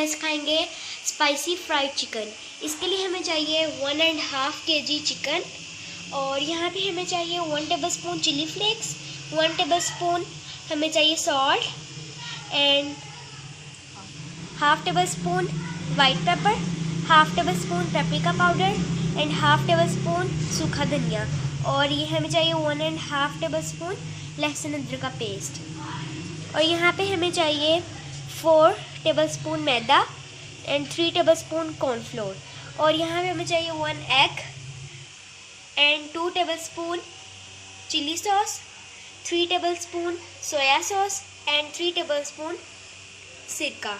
वाला सिखाएंगे spicy fried chicken. इसके लिए हमें चाहिए 1.5 kg चिकन, और यहाँ पे हमें चाहिए 1 टेबलस्पून चिली फ्लेक्स, 1 टेबलस्पून हमें चाहिए salt and half tablespoon white paper, half tablespoon paprika powder and half tablespoon सूखा धनिया, और ये हमें चाहिए 1.5 टेबलस्पून लहसुन अदरक का पेस्ट। और यहाँ पे हमें चाहिए 4 टेबलस्पून मैदा एंड 3 टेबलस्पून कॉर्नफ्लोर, और यहाँ पे हमें चाहिए 1 egg and 2 tablespoon chilli sauce, 3 tablespoon soya sauce and 3 tablespoon सिरका।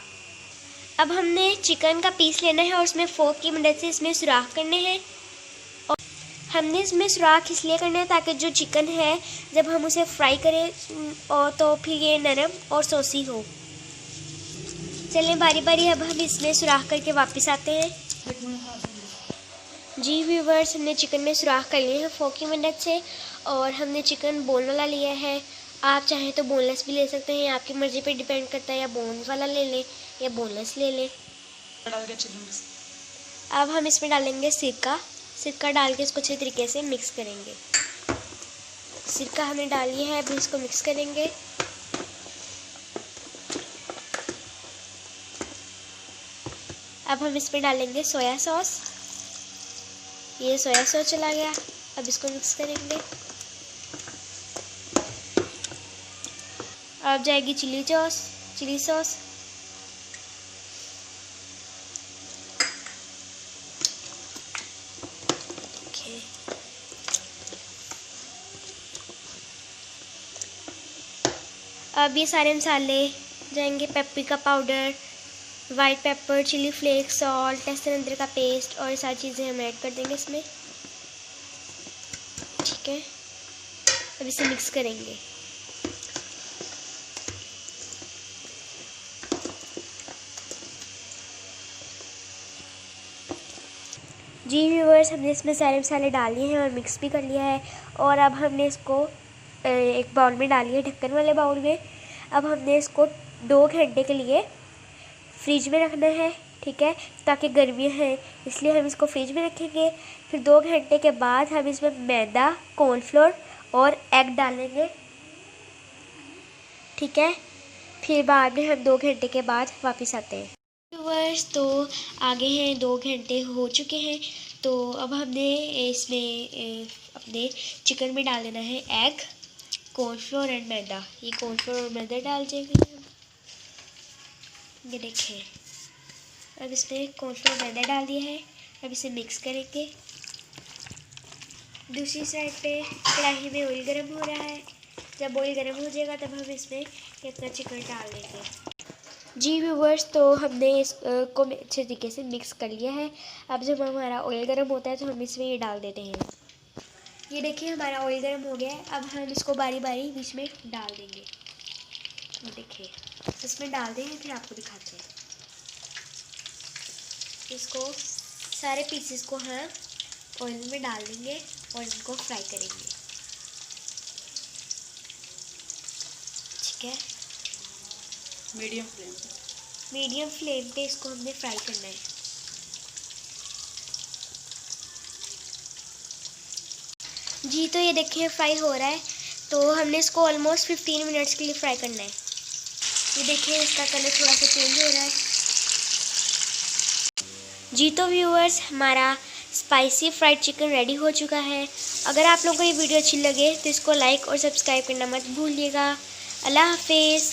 अब हमने चिकन का पीस लेना है और उसमें फोर्क की मदद से इसमें सुराख करने हैं। और हमने इसमें सुराख इसलिए करना है ताकि जो चिकन है जब हम उसे फ्राई करें और तो फिर ये नरम और सॉसी हो। चलें बारी बारी अब हम इसमें सुराख करके वापस आते हैं। जी व्यूवर्स, हमने चिकन में सुराख कर लिए हैं फोर्क की मदद से, और हमने चिकन बोन वाला लिया है। आप चाहें तो बोनलेस भी ले सकते हैं, आपकी मर्ज़ी पे डिपेंड करता है, या बोन वाला ले लें या बोनलेस ले लें। अब हम इसमें डालेंगे सिरका डाल के इसको अच्छे तरीके से मिक्स करेंगे। सिरका हमने डाल लिया है, अब इसको मिक्स करेंगे। अब हम इसमें डालेंगे सोया सॉस। ये सोया सॉस चला गया, अब इसको मिक्स करेंगे। अब जाएगी चिली सॉस। अब ये सारे मसाले जाएंगे, paprika powder, white pepper, chilli flakes, salt, लहसुन अदरक का पेस्ट, और ये सारी चीज़ें हम ऐड कर देंगे इसमें। ठीक है, अब इसे मिक्स करेंगे। जी व्यूवर्स, हमने इसमें सारे मसाले डाल लिए हैं और मिक्स भी कर लिया है, और अब हमने इसको एक बाउल में डालिए, ढक्कन वाले बाउल में। अब हमने इसको 2 घंटे के लिए फ्रिज में रखना है, ठीक है, ताकि गर्मियाँ हैं इसलिए हम इसको फ्रिज में रखेंगे। फिर 2 घंटे के बाद हम इसमें मैदा, कॉर्नफ्लोर और एग डालेंगे, ठीक है। फिर बाद में हम 2 घंटे के बाद वापस आते हैं। व्यूअर्स, तो आगे हैं 2 घंटे हो चुके हैं, तो अब हमने इसमें अपने चिकन में डाल देना है एग, कॉर्नफ्लोर एंड मैदा। ये कॉर्नफ्लोर और मैदा डाल देंगे हम। ये देखें, अब इसमें कॉर्नफ्लोर मैदा डाल दिया है, अब इसे मिक्स करेंगे। दूसरी साइड पे कढ़ाई में ऑयल गर्म हो रहा है। जब ऑयल गर्म हो जाएगा तब हम इसमें ये अपना चिकन डाल देंगे। जी व्यूवर्स, तो हमने इसको अच्छे तरीके से मिक्स कर लिया है। अब जब हमारा ऑयल गर्म होता है तो हम इसमें ये डाल देते हैं। ये देखिए हमारा ऑयल गर्म हो गया है। अब हम इसको बारी बारी बीच में डाल देंगे। ये देखिए, इसमें डाल देंगे, फिर आपको दिखाते हैं। इसको सारे पीसेस को हम ऑयल में डाल देंगे और इनको फ्राई करेंगे, ठीक है। मीडियम फ्लेम पे इसको हमने फ्राई करना है। जी, तो ये देखिए फ्राई हो रहा है, तो हमने इसको ऑलमोस्ट 15 मिनट्स के लिए फ्राई करना है। ये देखिए इसका कलर थोड़ा सा चेंज हो रहा है। जी, तो व्यूअर्स, हमारा स्पाइसी फ्राइड चिकन रेडी हो चुका है। अगर आप लोगों को ये वीडियो अच्छी लगे तो इसको लाइक और सब्सक्राइब करना मत भूलिएगा। अल्लाह हाफिज़।